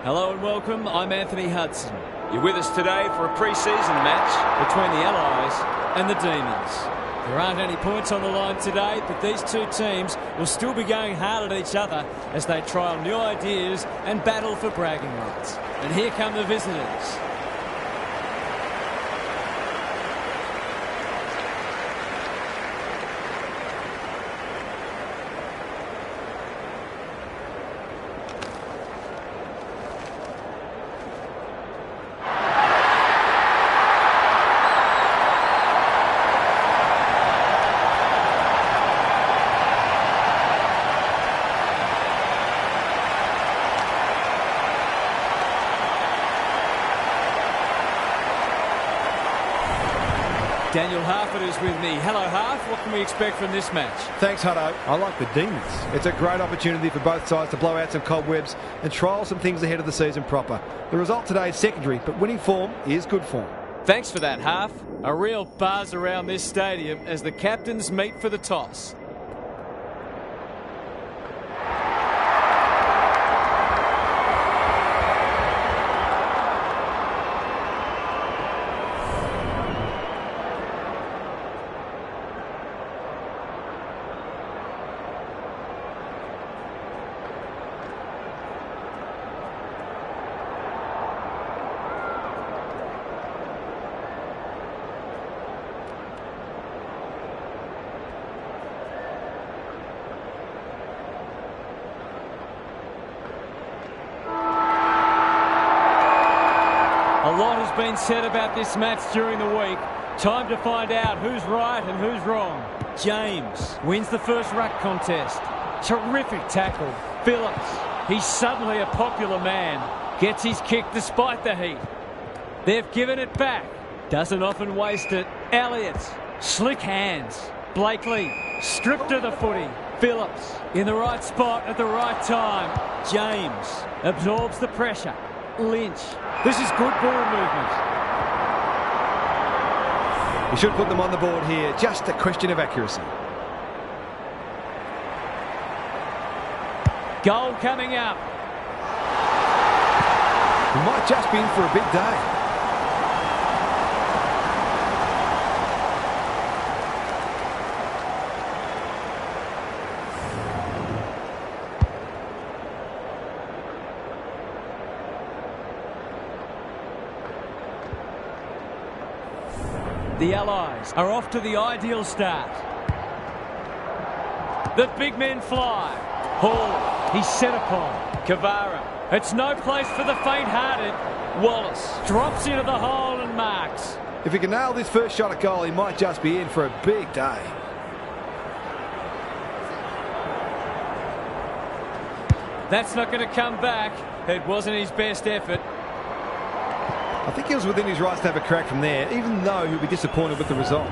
Hello and welcome, I'm Anthony Hudson. You're with us today for a pre-season match Between the Allies and the Demons. There aren't any points on the line today, but these two teams will still be going hard at each other as they trial new ideas and battle for bragging rights. And here come the visitors. Daniel Harford is with me. Hello, Harf. What can we expect from this match? Thanks, Hutto. I like the Demons. It's a great opportunity for both sides to blow out some cobwebs and trial some things ahead of the season proper. The result today is secondary, but winning form is good form. Thanks for that, Harf. A real buzz around this stadium as the captains meet for the toss. A lot has been said about this match during the week. Time to find out who's right and who's wrong. James wins the first ruck contest. Terrific tackle. Phillips, he's suddenly a popular man. Gets his kick despite the heat. They've given it back. Doesn't often waste it. Elliott, slick hands. Blakely, stripped of the footy. Phillips, in the right spot at the right time. James absorbs the pressure. Lynch. This is good ball movement. You should put them on the board here. Just a question of accuracy. Goal coming up. We might just be in for a big day. The Allies are off to the ideal start. The big men fly. Hall, he's set upon. Kavara, it's no place for the faint-hearted. Wallace drops into the hole and marks. If he can nail this first shot at goal, he might just be in for a big day. That's not going to come back. It wasn't his best effort. I think he was within his rights to have a crack from there, even though he'll be disappointed with the result.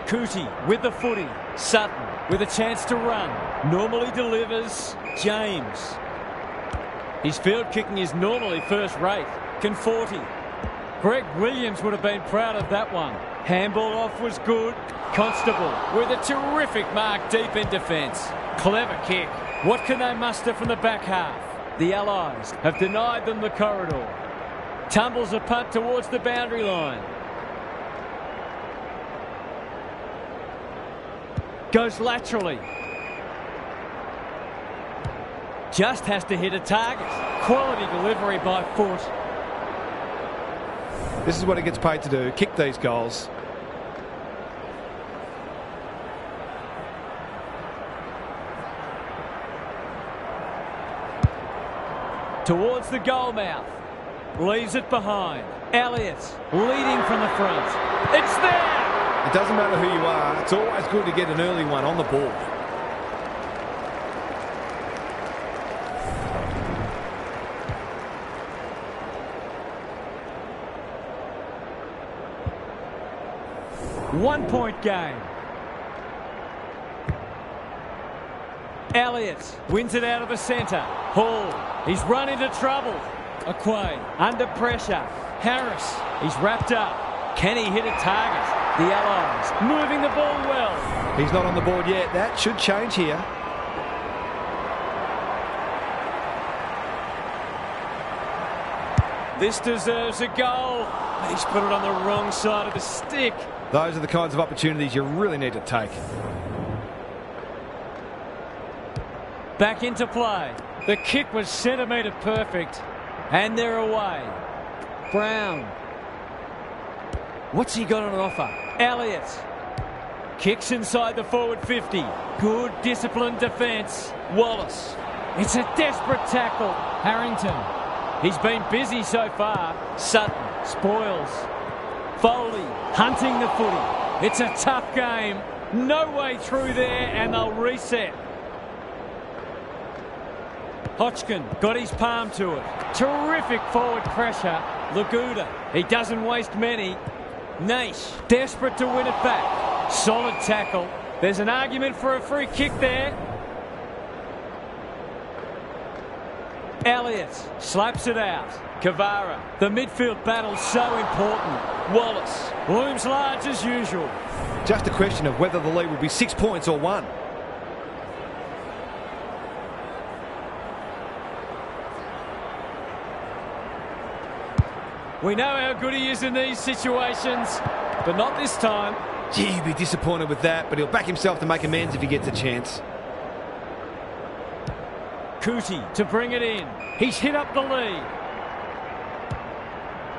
Cootie with the footy. Sutton with a chance to run. Normally delivers. James. His field kicking is normally first rate. Conforti. Greg Williams would have been proud of that one. Handball off was good. Constable with a terrific mark deep in defence. Clever kick. What can they muster from the back half? The Allies have denied them the corridor. Tumbles a punt towards the boundary line. Goes laterally. Just has to hit a target. Quality delivery by foot. This is what he gets paid to do, kick these goals. Towards the goal mouth. Leaves it behind. Elliott leading from the front. It's there! It doesn't matter who you are, it's always good to get an early one on the board. One-point game. Elliott wins it out of the centre. Hall, he's run into trouble. Aquay, under pressure. Harris, he's wrapped up. Can he hit a target? The Allies moving the ball well. He's not on the board yet. That should change here. This deserves a goal. But he's put it on the wrong side of the stick. Those are the kinds of opportunities you really need to take. Back into play. The kick was centimetre perfect. And they're away. Brown. What's he got on offer? Elliott. Kicks inside the forward 50. Good disciplined defence. Wallace. It's a desperate tackle. Harrington. He's been busy so far. Sutton. Spoils. Foley. Hunting the footy. It's a tough game. No way through there and they'll reset. Hodgkin got his palm to it. Terrific forward pressure. Laguda. He doesn't waste many. Naish. Desperate to win it back. Solid tackle. There's an argument for a free kick there. Elliott slaps it out. Kavara. The midfield battle's so important. Wallace looms large as usual. Just a question of whether the lead will be 6 points or 1. We know how good he is in these situations, but not this time. Gee, he'd be disappointed with that, but he'll back himself to make amends if he gets a chance. Cootie to bring it in. He's hit up the lead.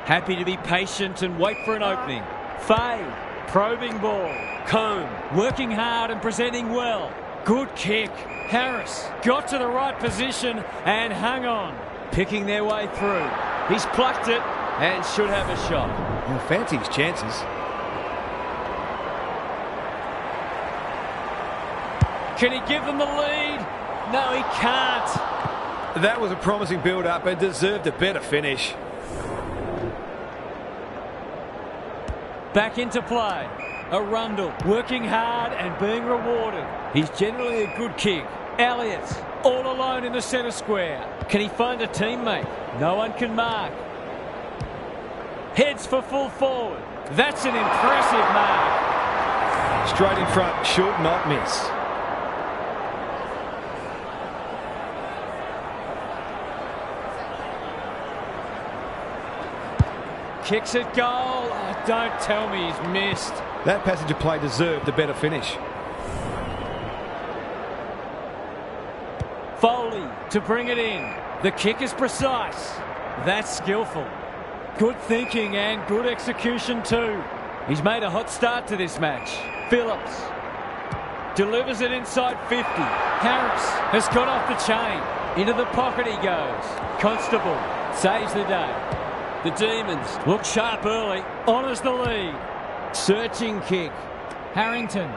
Happy to be patient and wait for an opening. Fay, probing ball. Combe, working hard and presenting well. Good kick. Harris got to the right position and hung on. Picking their way through. He's plucked it and should have a shot. He'll fancy his chances. Can he give them the lead? No, he can't. That was a promising build-up and deserved a better finish. Back into play. Arundel working hard and being rewarded. He's generally a good kick. Elliott all alone in the centre square. Can he find a teammate? No one can mark. Heads for full forward. That's an impressive mark. Straight in front, should not miss. Kicks at goal. Oh, don't tell me he's missed. That passage of play deserved a better finish. Foley to bring it in. The kick is precise. That's skillful. Good thinking and good execution too. He's made a hot start to this match. Phillips delivers it inside 50. Harris has got off the chain. Into the pocket he goes. Constable saves the day. The Demons look sharp early. Honours the lead. Searching kick. Harrington.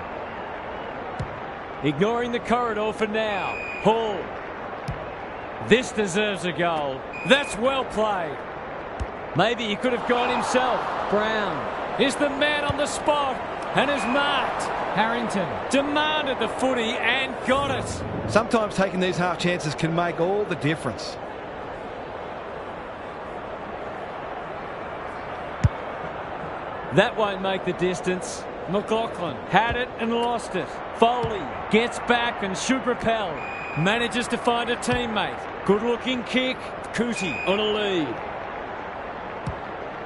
Ignoring the corridor for now. Hall. This deserves a goal. That's well played. Maybe he could have gone himself. Brown is the man on the spot and is marked. Harrington demanded the footy and got it. Sometimes taking these half chances can make all the difference. That won't make the distance. McLaughlin had it and lost it. Foley gets back and should repel. Manages to find a teammate. Good looking kick. Cootie on a lead.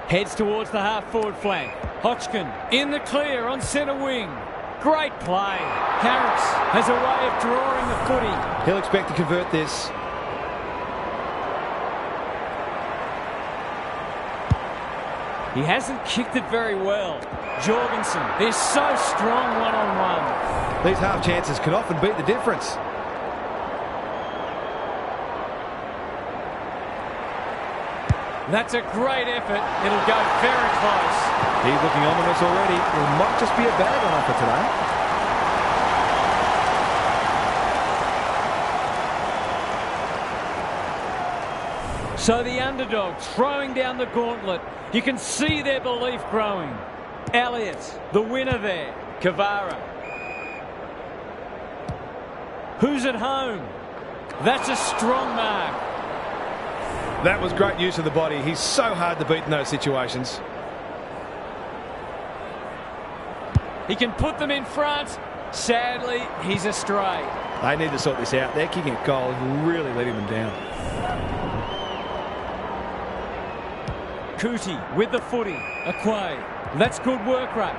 Heads towards the half forward flank. Hodgkin in the clear on centre wing. Great play. Harris has a way of drawing the footy. He'll expect to convert this. He hasn't kicked it very well. Jorgensen is so strong one-on-one. These half chances can often beat the difference. That's a great effort. It'll go very close. He's looking ominous already. There might just be a bag on offer today. So the underdog throwing down the gauntlet. You can see their belief growing. Elliott, the winner there. Kavara. Who's at home? That's a strong mark. That was great use of the body. He's so hard to beat in those situations. He can put them in front. Sadly, he's astray. They need to sort this out. Their kicking at goal is really letting them down. Cootie with the footy. Aquay. That's good work rate.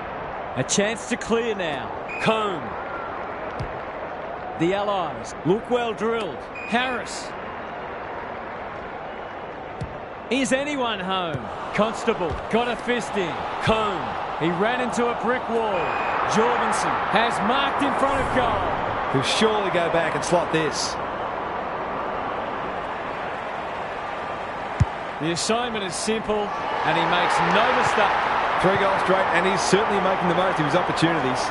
A chance to clear now. Combe. The Allies look well drilled. Harris. Is anyone home? Constable got a fist in. Combe. He ran into a brick wall. Jorgensen has marked in front of goal. He'll surely go back and slot this. The assignment is simple, and he makes no mistake. 3 goals straight, and he's certainly making the most of his opportunities.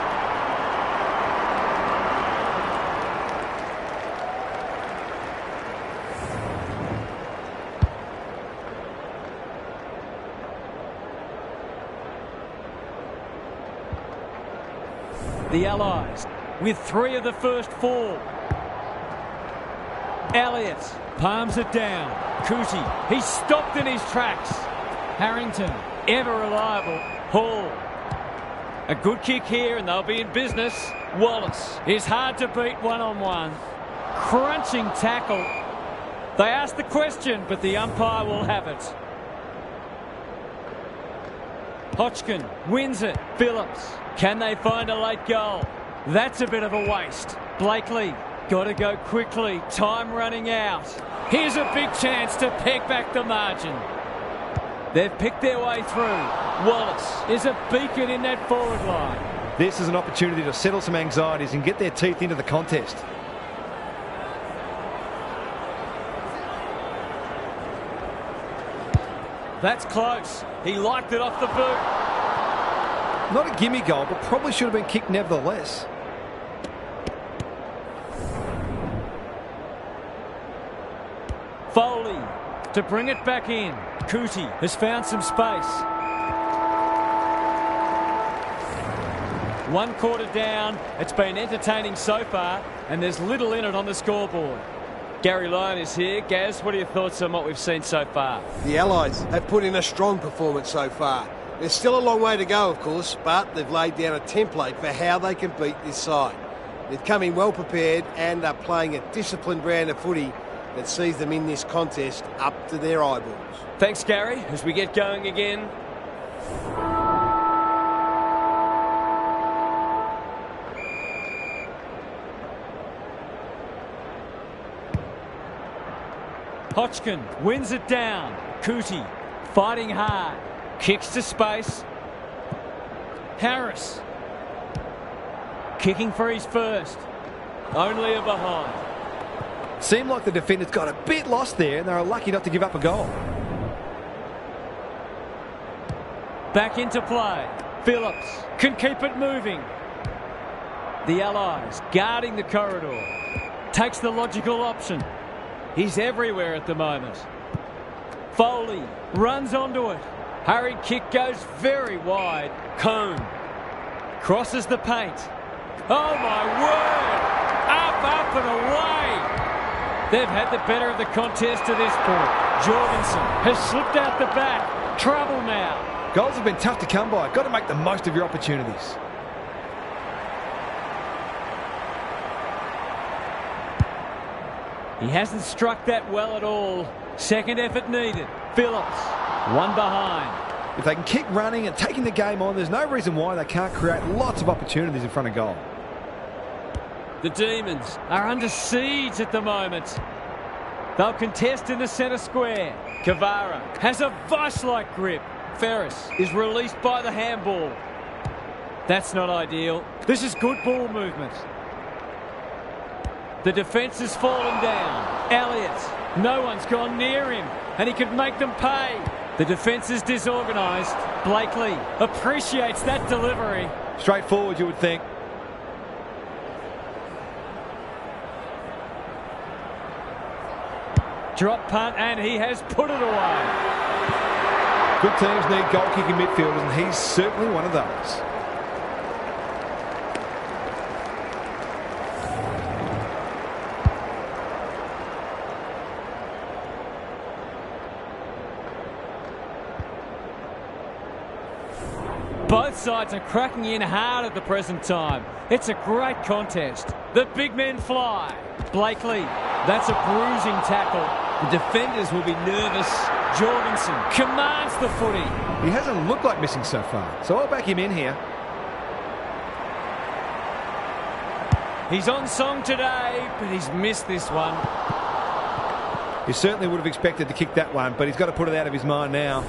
The Allies with 3 of the first 4. Elliott palms it down. Cootie, he's stopped in his tracks. Harrington, ever reliable. Hall. A good kick here and they'll be in business. Wallace is hard to beat one-on-one. Crunching tackle. They ask the question, but the umpire will have it. Hodgkin wins it. Phillips. Can they find a late goal? That's a bit of a waste. Blakely. Got to go quickly. Time running out. Here's a big chance to peg back the margin. They've picked their way through. Wallace is a beacon in that forward line. This is an opportunity to settle some anxieties and get their teeth into the contest. That's close. He liked it off the boot. Not a gimme goal, but probably should have been kicked nevertheless. Foley to bring it back in. Cootie has found some space. 1 quarter down. It's been entertaining so far, and there's little in it on the scoreboard. Gary Lyon is here. Gaz, what are your thoughts on what we've seen so far? The Allies have put in a strong performance so far. There's still a long way to go, of course, but they've laid down a template for how they can beat this side. They've come in well prepared and are playing a disciplined brand of footy that sees them in this contest up to their eyeballs. Thanks, Gary. As we get going again. Hodgkin wins it down. Cootie fighting hard. Kicks to space. Harris kicking for his first. Only a behind. Seemed like the defenders got a bit lost there and they were lucky not to give up a goal. Back into play. Phillips can keep it moving. The Allies guarding the corridor. Takes the logical option. He's everywhere at the moment. Foley runs onto it. Hurried kick goes very wide. Combe crosses the paint. Oh my word! Up and away! They've had the better of the contest to this point. Jorgensen has slipped out the back. Trouble now. Goals have been tough to come by. Got to make the most of your opportunities. He hasn't struck that well at all. Second effort needed. Phillips, 1 behind. If they can keep running and taking the game on, there's no reason why they can't create lots of opportunities in front of goal. The Demons are under siege at the moment. They'll contest in the centre square. Kavara has a vice-like grip. Ferris is released by the handball. That's not ideal. This is good ball movement. The defence has fallen down. Elliott, no one's gone near him, and he could make them pay. The defence is disorganised. Blakely appreciates that delivery. Straightforward, you would think. Drop punt, and he has put it away. Good teams need goal-kicking midfielders, and he's certainly one of those. Both sides are cracking in hard at the present time. It's a great contest. The big men fly. Blakely, that's a bruising tackle. The defenders will be nervous. Jorgensen commands the footy. He hasn't looked like missing so far, so I'll back him in here. He's on song today, but he's missed this one. He certainly would have expected to kick that one, but he's got to put it out of his mind now.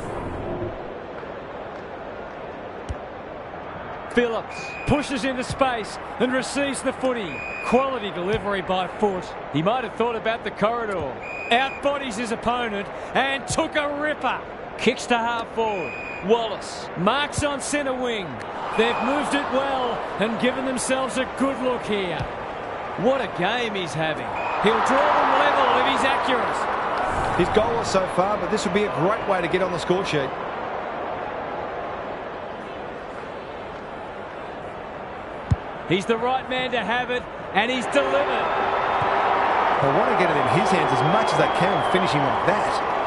Phillips pushes into space and receives the footy. Quality delivery by foot. He might have thought about the corridor. Outbodies his opponent and took a ripper. Kicks to half forward. Wallace marks on centre wing. They've moved it well and given themselves a good look here. What a game he's having. He'll draw them level if he's accurate. He's goalless so far, but this would be a great way to get on the score sheet. He's the right man to have it, and he's delivered. They want to get it in his hands as much as they can, finishing like that.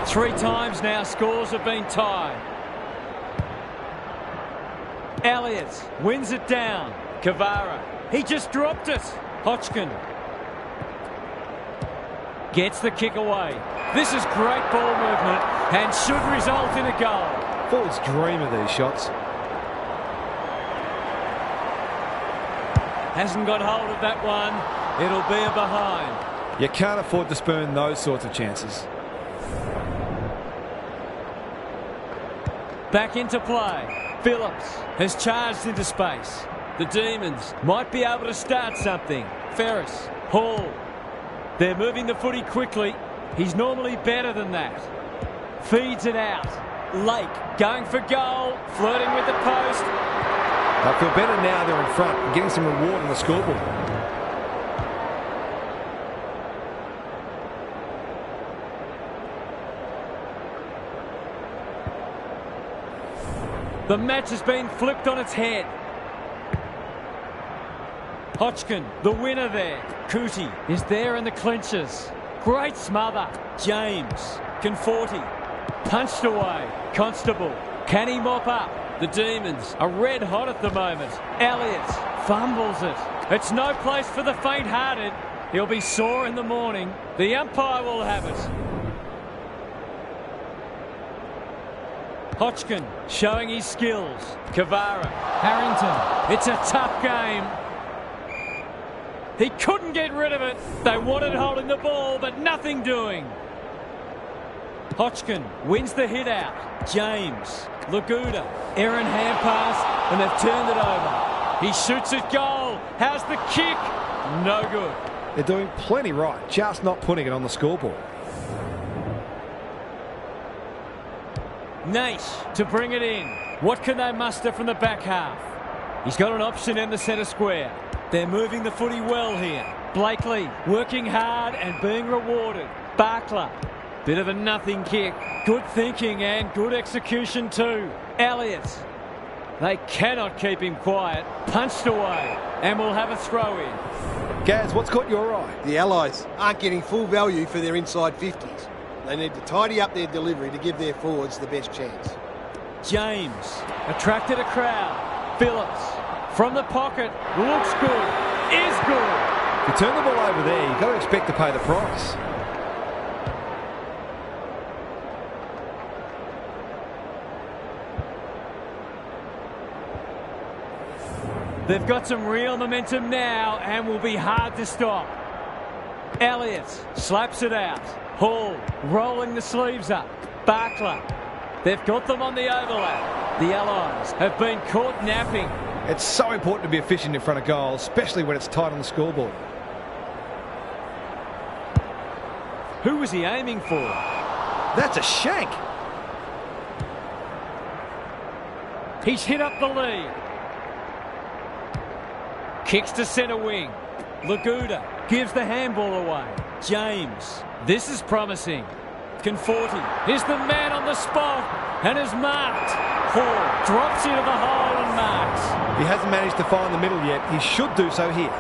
Three times now scores have been tied. Elliott wins it down. Kavara, he just dropped it. Hodgkin gets the kick away. This is great ball movement and should result in a goal. Forwards dream of these shots. Hasn't got hold of that one. It'll be a behind. You can't afford to spurn those sorts of chances. Back into play. Phillips has charged into space. The Demons might be able to start something. Ferris, Hall. They're moving the footy quickly. He's normally better than that. Feeds it out. Lake going for goal. Flirting with the post. They'll feel better now they're in front and getting some reward on the scoreboard. The match has been flipped on its head. Hodgkin, the winner there. Cootie is there in the clinches. Great smother. James. Conforti. Punched away. Constable. Can he mop up? The Demons are red hot at the moment. Elliott fumbles it. It's no place for the faint-hearted. He'll be sore in the morning. The umpire will have it. Hodgkin showing his skills. Kavara. Harrington. It's a tough game. He couldn't get rid of it. They wanted holding the ball, but nothing doing. Hodgkin wins the hit out. James. Laguda. Aaron hand pass, and they've turned it over. He shoots at goal. How's the kick? No good. They're doing plenty right, just not putting it on the scoreboard. Nash to bring it in. What can they muster from the back half? He's got an option in the centre square. They're moving the footy well here. Blakely working hard and being rewarded. Barkler, bit of a nothing kick. Good thinking and good execution too. Elliott, they cannot keep him quiet. Punched away and will have a throw in. Gaz, what's caught your eye? The Allies aren't getting full value for their inside 50s. They need to tidy up their delivery to give their forwards the best chance. James attracted a crowd. Phillips from the pocket. Looks good. Is good. If you turn the ball over there, you've got to expect to pay the price. They've got some real momentum now and will be hard to stop. Elliott slaps it out. Hall rolling the sleeves up. Barkler. They've got them on the overlap. The Allies have been caught napping. It's so important to be efficient in front of goal, especially when it's tight on the scoreboard. Who was he aiming for? That's a shank. He's hit up the lead. Kicks to centre wing. Laguda gives the handball away. James. This is promising. Conforti is the man on the spot and is marked. Hall drops into the hole and marks. He hasn't managed to find the middle yet. He should do so here.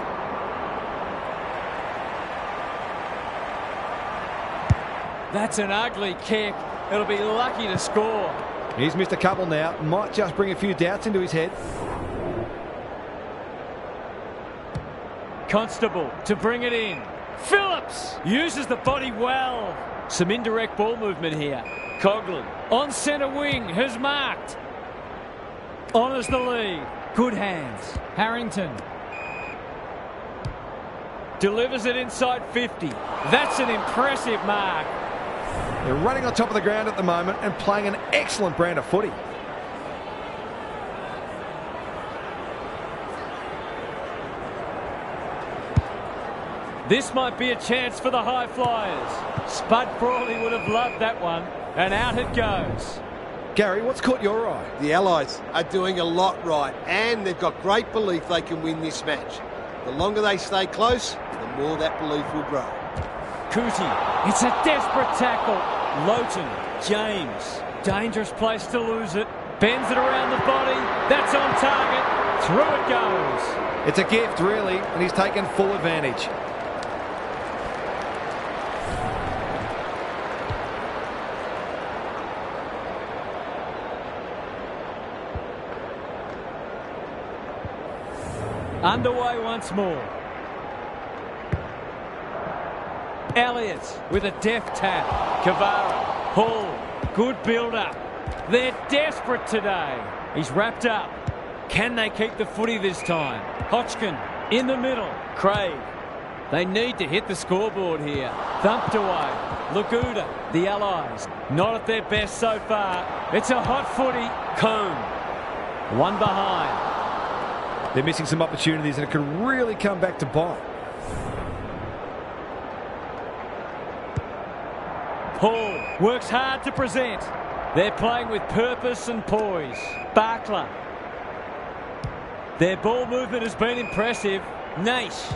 That's an ugly kick. It'll be lucky to score. He's missed a couple now. Might just bring a few doubts into his head. Constable to bring it in. Phillips uses the body well. Some indirect ball movement here. Coughlin on centre wing has marked. Honours the lead. Good hands. Harrington delivers it inside 50. That's an impressive mark. They're running on top of the ground at the moment and playing an excellent brand of footy. This might be a chance for the high flyers. Spud Frawley would have loved that one. And out it goes. Gary, what's caught your eye? The Allies are doing a lot right, and they've got great belief they can win this match. The longer they stay close, the more that belief will grow. Cootie, it's a desperate tackle. Lowton, James, dangerous place to lose it. Bends it around the body. That's on target. Through it goes. It's a gift, really, and he's taken full advantage. Underway once more. Elliott with a deft tap. Cavara, Hall, good build-up. They're desperate today. He's wrapped up. Can they keep the footy this time? Hodgkin in the middle. Craig. They need to hit the scoreboard here. Thumped away. Laguda, the Allies, not at their best so far. It's a hot footy. Combe. One behind. They're missing some opportunities and it could really come back to bite. Hall works hard to present. They're playing with purpose and poise. Barkler. Their ball movement has been impressive. Nash.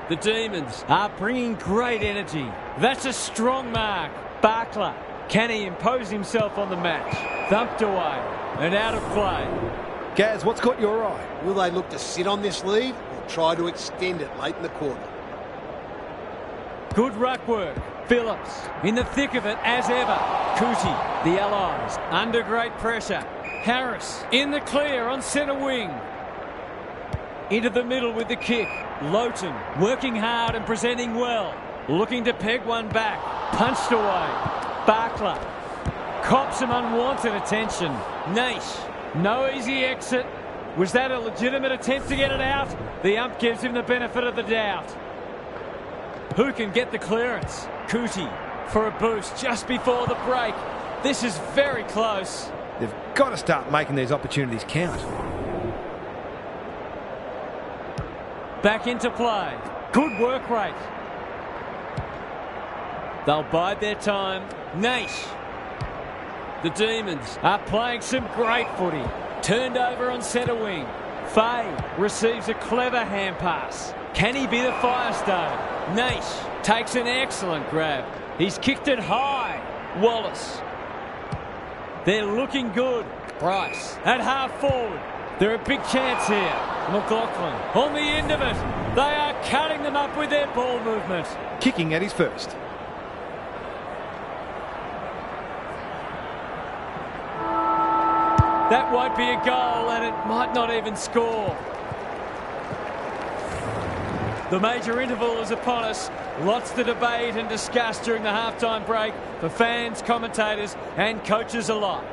The Demons are bringing great energy. That's a strong mark. Barkler. Can he impose himself on the match? Thumped away and out of play. Gaz, what's caught your eye? Will they look to sit on this lead or try to extend it late in the quarter? Good ruck work. Phillips in the thick of it as ever. Cootie, the Allies, under great pressure. Harris in the clear on centre wing. Into the middle with the kick. Lowton working hard and presenting well. Looking to peg one back. Punched away. Barkler cops some unwanted attention. Nash. No easy exit. Was that a legitimate attempt to get it out? The ump gives him the benefit of the doubt. Who can get the clearance? Cootie for a boost just before the break. This is very close. They've got to start making these opportunities count. Back into play. Good work rate. They'll bide their time. Nash. The Demons are playing some great footy. Turned over on centre wing. Fay receives a clever hand pass. Can he be the Firestone? Nash takes an excellent grab. He's kicked it high. Wallace. They're looking good. Bryce at half forward. They're a big chance here. McLaughlin on the end of it. They are cutting them up with their ball movement. Kicking at his first. That won't be a goal and it might not even score. The major interval is upon us. Lots to debate and discuss during the halftime break for fans, commentators and coaches alike.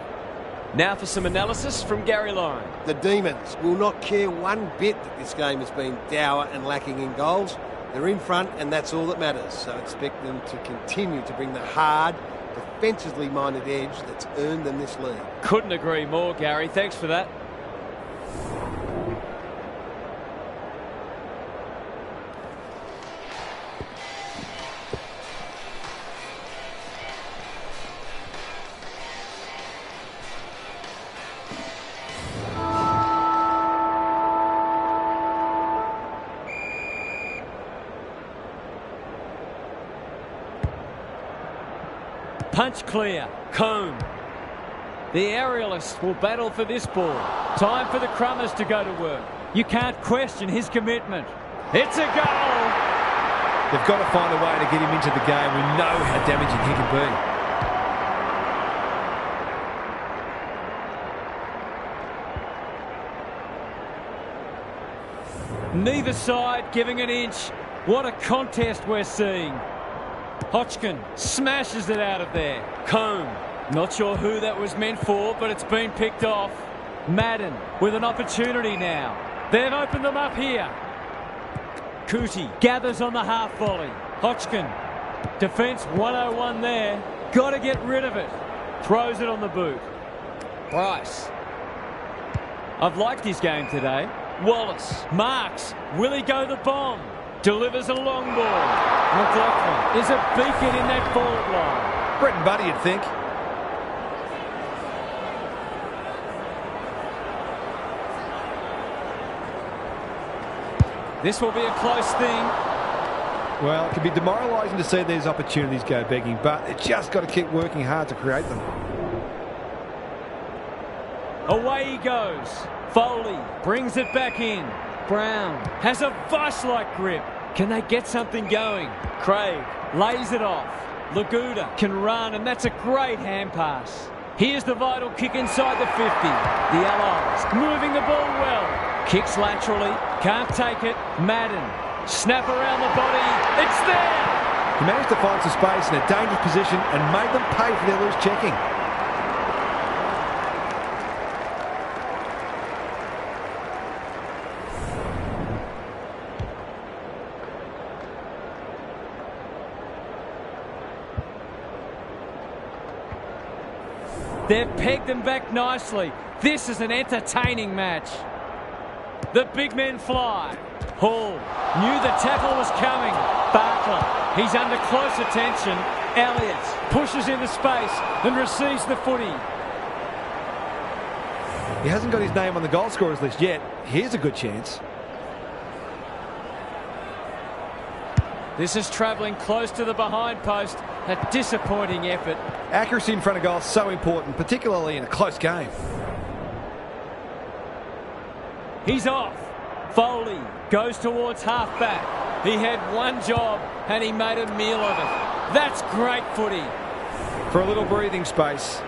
Now for some analysis from Gary Lauren. The Demons will not care one bit that this game has been dour and lacking in goals. They're in front and that's all that matters. So expect them to continue to bring the hard, defensively minded edge that's earned them this lead. Couldn't agree more, Gary. Thanks for that. Punch clear. Combe. The aerialists will battle for this ball. Time for the Crummers to go to work. You can't question his commitment. It's a goal! They've got to find a way to get him into the game. We know how damaging he can be. Neither side giving an inch. What a contest we're seeing. Hodgkin smashes it out of there. Combe. Not sure who that was meant for, but it's been picked off. Madden with an opportunity now. They've opened them up here. Cootie gathers on the half volley. Hodgkin. Defence 101 there. Got to get rid of it. Throws it on the boot. Bryce. I've liked his game today. Wallace marks. Will he go the bomb? Delivers a long ball. McLaughlin is a beacon in that forward line. Brett and Buddy, you'd think. This will be a close thing. Well, it can be demoralising to see these opportunities go begging, but they've just got to keep working hard to create them. Away he goes. Foley brings it back in. Brown has a vice-like grip. Can they get something going? Craig lays it off. Laguda can run, and that's a great hand pass. Here's the vital kick inside the 50. The Allies moving the ball well. Kicks laterally. Can't take it. Madden. Snap around the body. It's there! He managed to find some space in a dangerous position and made them pay for their loose checking. They've pegged them back nicely. This is an entertaining match. The big men fly. Hall knew the tackle was coming. Barkler, he's under close attention. Elliott pushes into space and receives the footy. He hasn't got his name on the goal scorers list yet. Here's a good chance. This is travelling close to the behind post. A disappointing effort. Accuracy in front of goal is so important, particularly in a close game. He's off. Foley goes towards half-back. He had one job and he made a meal of it. That's great footy. For a little breathing space.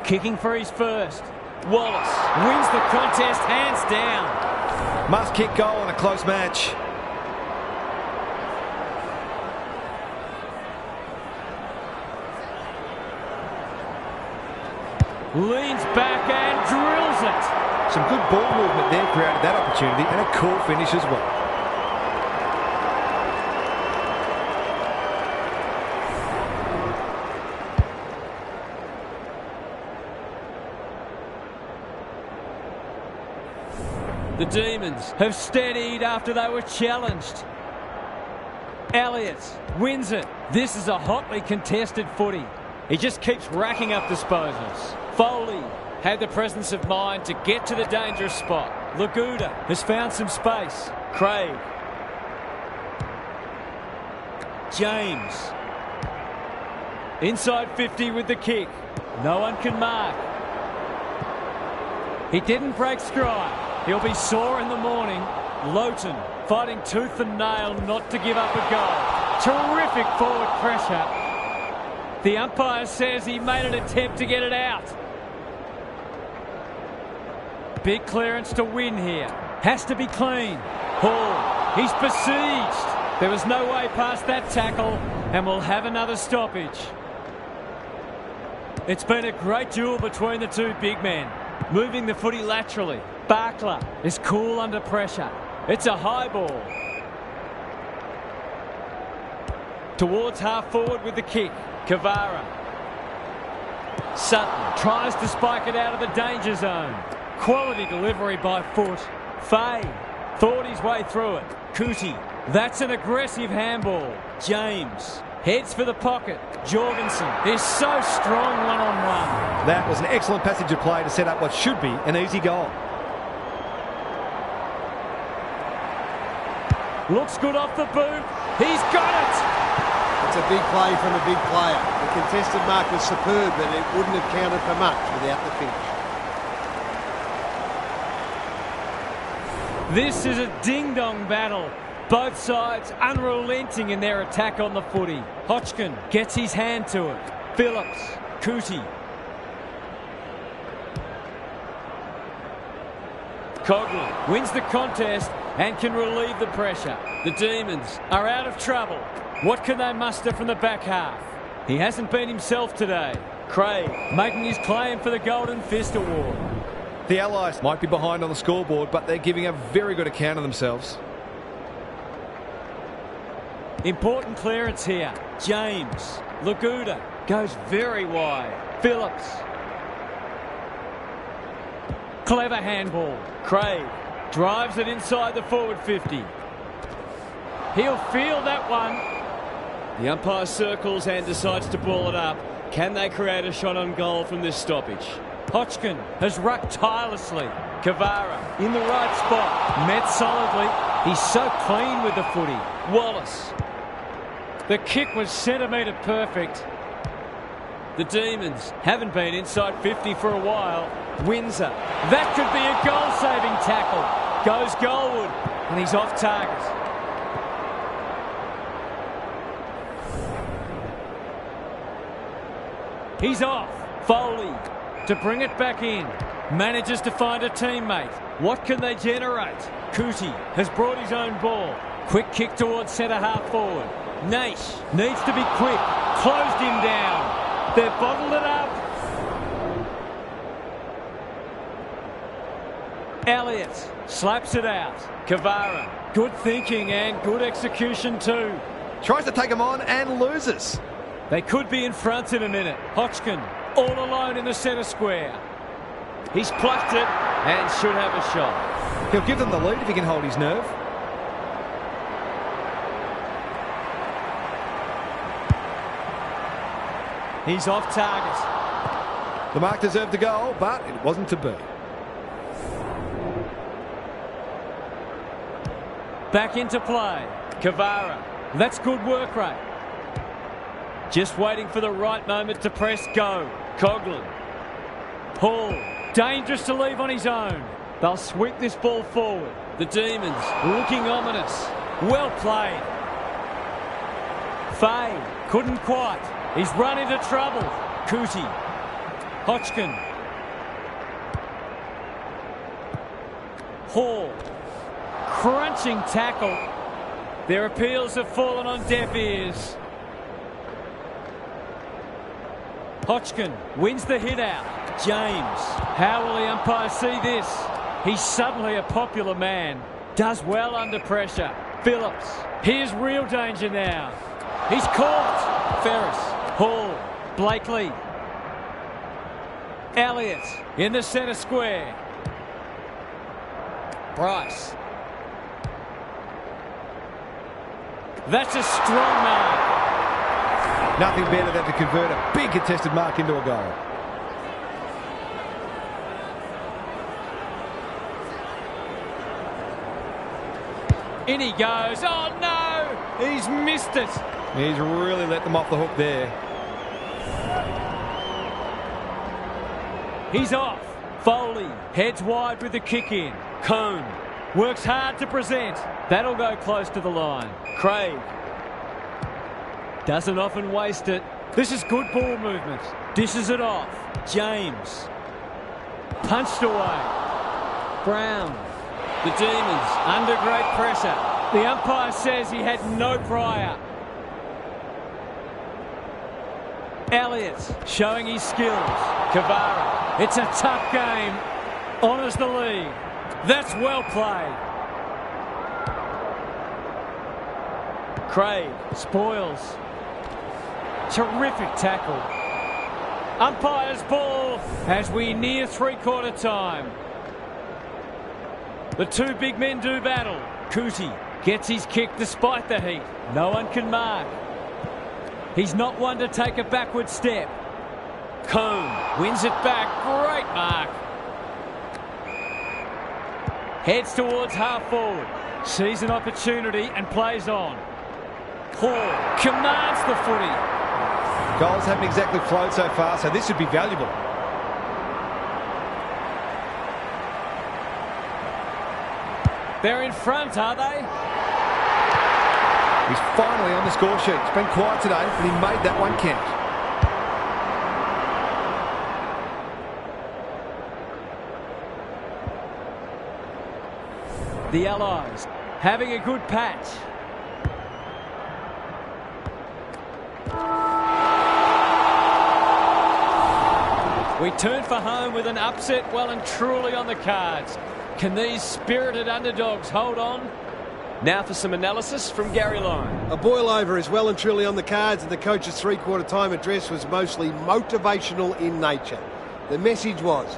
Kicking for his first. Wallace wins the contest hands down. Must kick goal in a close match. Leans back and drills it. Some good ball movement there created that opportunity, and a cool finish as well. The Demons have steadied after they were challenged. Elliott wins it. This is a hotly contested footy. He just keeps racking up disposals. Foley had the presence of mind to get to the dangerous spot. Laguda has found some space. Craig. James. Inside 50 with the kick. No one can mark. He didn't break stride. He'll be sore in the morning. Lowton fighting tooth and nail not to give up a goal. Terrific forward pressure. The umpire says he made an attempt to get it out. Big clearance to win here. Has to be clean. Hall, he's besieged. There was no way past that tackle, and we'll have another stoppage. It's been a great duel between the two big men. Moving the footy laterally. Barkler is cool under pressure. It's a high ball. Towards half forward with the kick. Kavara. Sutton tries to spike it out of the danger zone. Quality delivery by foot. Fay thought his way through it. Cootie. That's an aggressive handball. James heads for the pocket. Jorgensen is so strong one-on-one. That was an excellent passage of play to set up what should be an easy goal. Looks good off the boot. He's got it! It's a big play from a big player. The contested mark was superb, but it wouldn't have counted for much without the finish. This is a ding-dong battle. Both sides unrelenting in their attack on the footy. Hodgkin gets his hand to it. Phillips. Cootie. Coughlin wins the contest and can relieve the pressure. The Demons are out of trouble. What can they muster from the back half? He hasn't been himself today. Craig making his claim for the Golden Fist Award. The Allies might be behind on the scoreboard, but they're giving a very good account of themselves. Important clearance here. James. Laguda goes very wide. Phillips. Clever handball. Craig drives it inside the forward 50. He'll field that one. The umpire circles and decides to ball it up. Can they create a shot on goal from this stoppage? Hodgkin has rucked tirelessly. Kavara in the right spot. Met solidly. He's so clean with the footy. Wallace. The kick was centimetre perfect. The Demons haven't been inside 50 for a while. Windsor. That could be a goal-saving tackle. Goes goalward. And he's off target. He's off. Foley to bring it back in. Manages to find a teammate. What can they generate? Cootie has brought his own ball. Quick kick towards centre half forward. Nash needs to be quick. Closed him down. They've bottled it up. Elliott slaps it out. Kavara. Good thinking and good execution too. Tries to take him on and loses. They could be in front in a minute. Hodgkin all alone in the centre square. He's plucked it and should have a shot. He'll give them the lead if he can hold his nerve. He's off target. The mark deserved the goal, but it wasn't to be. Back into play. Kavara. That's good work rate. Just waiting for the right moment to press go. Coughlin. Hall. Dangerous to leave on his own. They'll sweep this ball forward. The Demons looking ominous. Well played. Fay. Couldn't quite. He's run into trouble. Cootie. Hodgkin. Hall. Crunching tackle. Their appeals have fallen on deaf ears. Hodgkin wins the hit out. James. How will the umpire see this? He's suddenly a popular man. Does well under pressure. Phillips. Here's real danger now. He's caught. Ferris. Hall. Blakely. Elliott in the centre square. Bryce. That's a strong mark. Nothing better than to convert a big contested mark into a goal. In he goes. Oh no! He's missed it. He's really let them off the hook there. He's off. Foley heads wide with the kick in. Cone works hard to present. That'll go close to the line. Craig doesn't often waste it. This is good ball movement. Dishes it off. James. Punched away. Brown. The Demons under great pressure. The umpire says he had no prior. Elliott showing his skills. Kavara. It's a tough game. Honours the lead. That's well played. Craig spoils. Terrific tackle. Umpire's ball as we near three-quarter time. The two big men do battle. Cootie gets his kick despite the heat. No one can mark. He's not one to take a backward step. Cone wins it back. Great mark. Heads towards half forward. Sees an opportunity and plays on. Hall commands the footy. Goals haven't exactly flowed so far, so this would be valuable. They're in front, are they? He's finally on the score sheet. It's been quiet today, but he made that one count. The Allies having a good patch. We turn for home with an upset well and truly on the cards. Can these spirited underdogs hold on? Now for some analysis from Gary Lyon. A boil-over is well and truly on the cards, and the coach's three-quarter time address was mostly motivational in nature. The message was,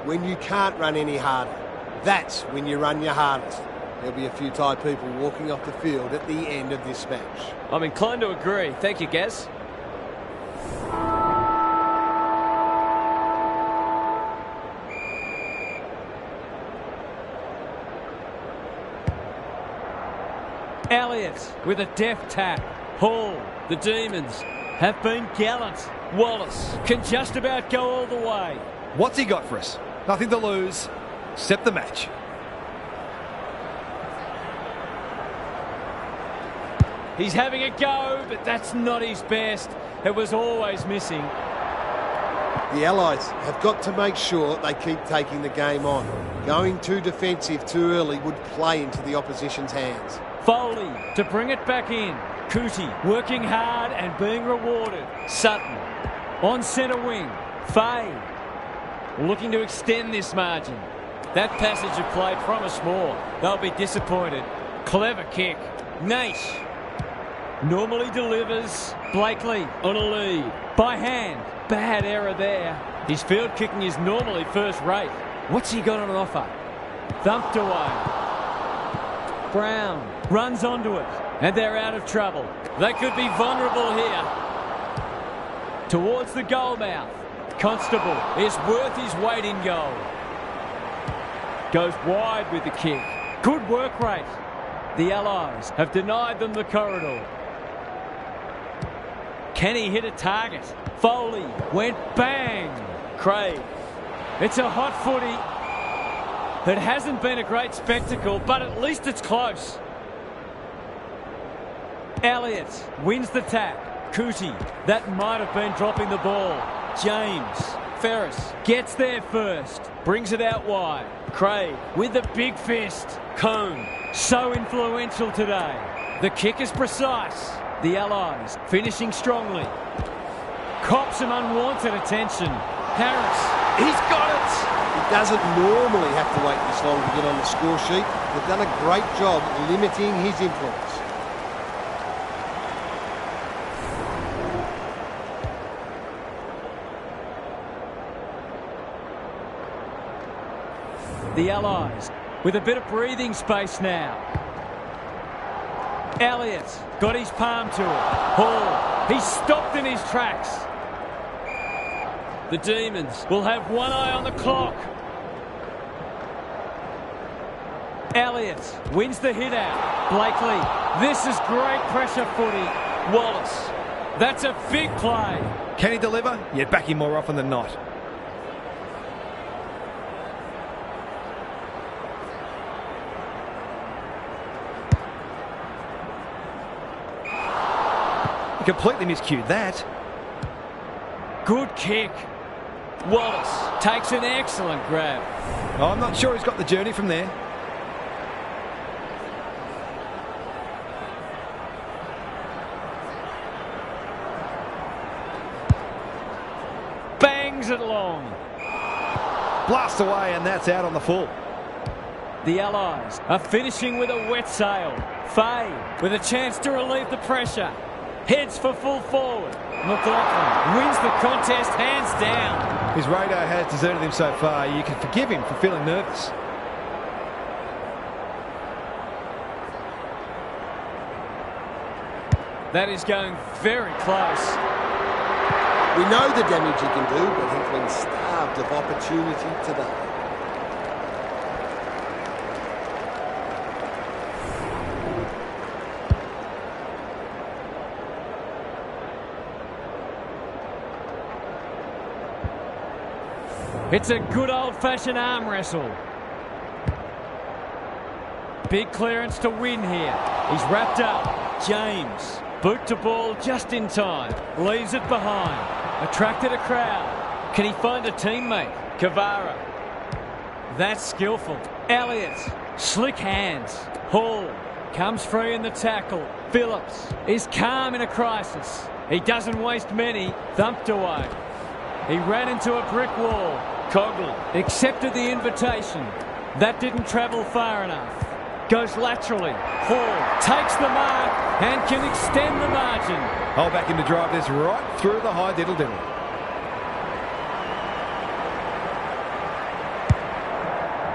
when you can't run any harder, that's when you run your hardest. There'll be a few tired people walking off the field at the end of this match. I'm inclined to agree. Thank you, Gaz. Elliott with a deft tap. Hall, the Demons, have been gallant. Wallace can just about go all the way. What's he got for us? Nothing to lose, except the match. He's having a go, but that's not his best. It was always missing. The Allies have got to make sure they keep taking the game on. Going too defensive too early would play into the opposition's hands. Foley to bring it back in. Cootie working hard and being rewarded. Sutton on centre wing. Fay looking to extend this margin. That passage of play promised more. They'll be disappointed. Clever kick. Nash normally delivers. Blakely on a lead. By hand. Bad error there. His field kicking is normally first rate. What's he got on offer? Thumped away. Brown runs onto it, and they're out of trouble. They could be vulnerable here. Towards the goal mouth. Constable is worth his weight in goal. Goes wide with the kick. Good work rate. The Allies have denied them the corridor. Can he hit a target? Foley went bang. Craig. It's a hot footy. It hasn't been a great spectacle, but at least it's close. Elliott wins the tap. Cootie, that might have been dropping the ball. James, Ferris gets there first. Brings it out wide. Craig with the big fist. Cone, so influential today. The kick is precise. The Allies finishing strongly. Cops some unwanted attention. Harris, he's got it! He doesn't normally have to wait this long to get on the score sheet. They've done a great job limiting his influence. The Allies with a bit of breathing space now. Elliott got his palm to it. Hall, he's stopped in his tracks. The Demons will have one eye on the clock. Elliott wins the hit out. Blakely, this is great pressure footy. Wallace, that's a big play. Can he deliver? Yeah, back him more often than not. He completely miscued that. Good kick. Wallace takes an excellent grab. Oh, I'm not sure he's got the journey from there. Bangs it long. Blast away, and that's out on the full. The Allies are finishing with a wet sail. Fay with a chance to relieve the pressure. Heads for full forward. McLaughlin wins the contest hands down. His radar has deserted him so far. You can forgive him for feeling nervous. That is going very close. We know the damage he can do, but he's been starved of opportunity today. It's a good old-fashioned arm wrestle. Big clearance to win here. He's wrapped up. James, boot to ball just in time. Leaves it behind. Attracted a crowd. Can he find a teammate? Kavara. That's skillful. Elliott Slick hands. Hall comes free in the tackle. Phillips is calm in a crisis. He doesn't waste many. Thumped away. He ran into a brick wall. Coughlin accepted the invitation. That didn't travel far enough. Goes laterally. Hall takes the mark and can extend the margin. Hole back in to drive this right through the high diddle-diddle.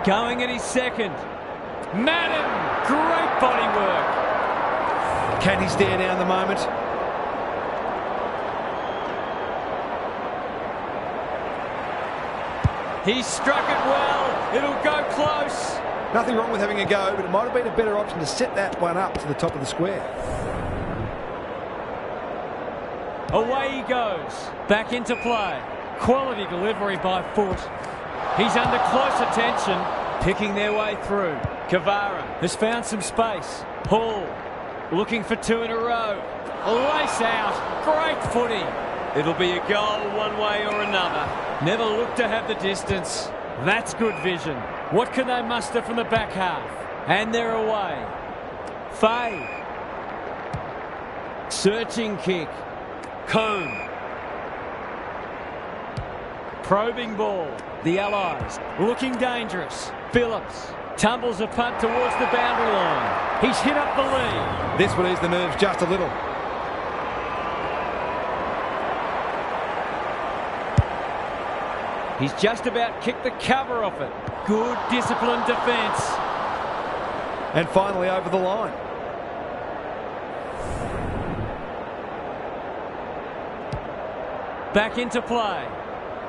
Going at his second. Madden, great body work. Can he stare down the moment? He struck it well. It'll go close. Nothing wrong with having a go, but it might have been a better option to set that one up to the top of the square. Away he goes. Back into play. Quality delivery by Foot. He's under close attention. Picking their way through. Kavara has found some space. Hall looking for two in a row. A lace out. Great footy. It'll be a goal one way or another. Never looked to have the distance. That's good vision. What can they muster from the back half? And they're away. Fade. Searching kick. Cone. Probing ball. The Allies looking dangerous. Phillips tumbles a punt towards the boundary line. He's hit up the lead. This will ease the nerves just a little. He's just about kicked the cover off it. Good disciplined defence. And finally over the line. Back into play.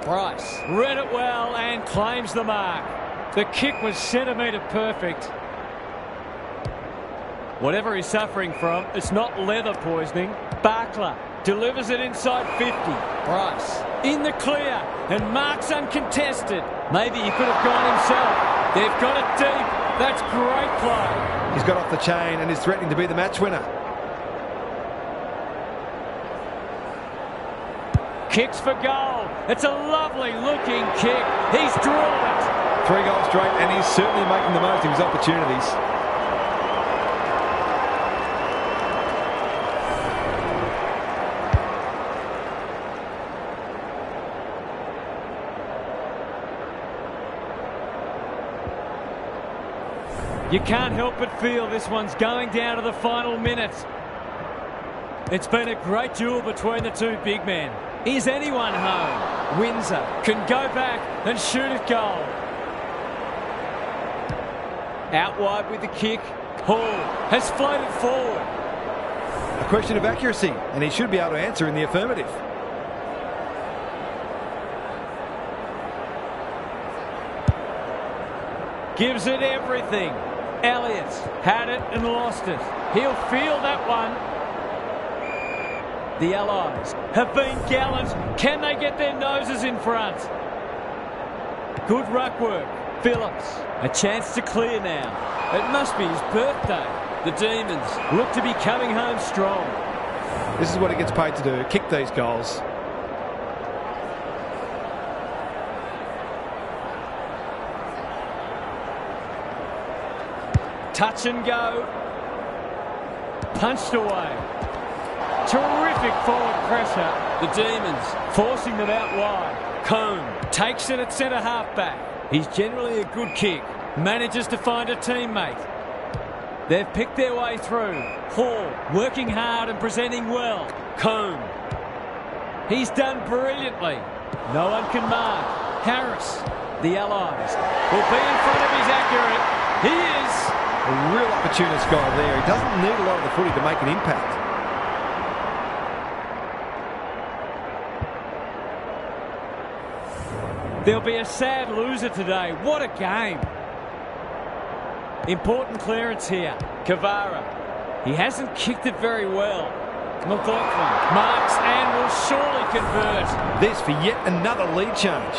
Price read it well and claims the mark. The kick was centimetre perfect. Whatever he's suffering from, it's not leather poisoning. Barkler delivers it inside 50. Price in the clear and marks uncontested. Maybe he could have gone himself. They've got it deep. That's great play. He's got off the chain and is threatening to be the match winner. Kicks for goal. It's a lovely looking kick. He's drilled it. 3 goals straight, and he's certainly making the most of his opportunities. You can't help but feel this one's going down to the final minutes. It's been a great duel between the two big men. Is anyone home? Windsor can go back and shoot at goal. Out wide with the kick. Hall has floated forward. A question of accuracy, and he should be able to answer in the affirmative. Gives it everything. Elliott had it and lost it. He'll feel that one. The Allies have been gallant. Can they get their noses in front? Good ruck work. Phillips, a chance to clear now. It must be his birthday. The Demons look to be coming home strong. This is what he gets paid to do, kick these goals. Touch and go. Punched away. Terrific forward pressure. The Demons forcing them out wide. Cone takes it at centre half back. He's generally a good kick. Manages to find a teammate. They've picked their way through. Hall working hard and presenting well. Cone. He's done brilliantly. No one can mark. Harris. The Allies will be in front of his accurate. He is. A real opportunist goal there. He doesn't need a lot of the footy to make an impact. There'll be a sad loser today. What a game. Important clearance here. Kavara. He hasn't kicked it very well. McLaughlin marks and will surely convert. This for yet another lead change.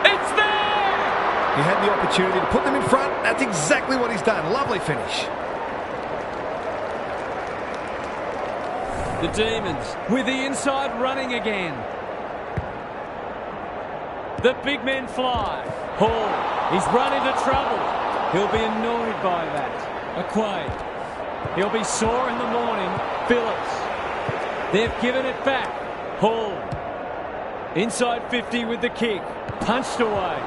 It's there! He had the opportunity to put them in front. That's exactly what he's done. Lovely finish. The Demons with the inside running again. The big men fly. Hall, he's run into trouble. He'll be annoyed by that. Aquay, he'll be sore in the morning. Phillips, they've given it back. Hall, inside 50 with the kick. Punched away.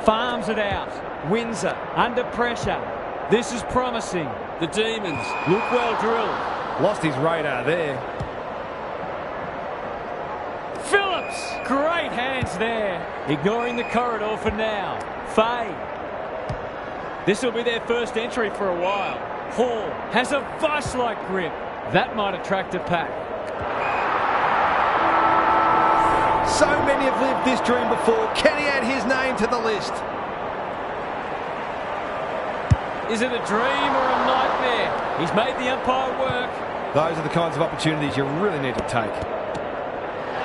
Farms it out. Windsor under pressure. This is promising. The Demons look well drilled. Lost his radar there. Phillips, great hands there. Ignoring the corridor for now. Fay. This will be their first entry for a while. Hall has a vice-like grip. That might attract a pack. So many have lived this dream before. Can he add his name to the list? Is it a dream or a nightmare? He's made the umpire work. Those are the kinds of opportunities you really need to take.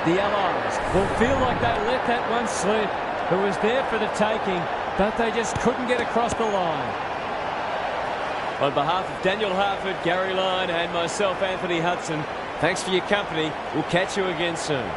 The Allies will feel like they let that one slip. It was there for the taking, but they just couldn't get across the line. On behalf of Daniel Harford, Gary Lyon and myself, Anthony Hudson, thanks for your company. We'll catch you again soon.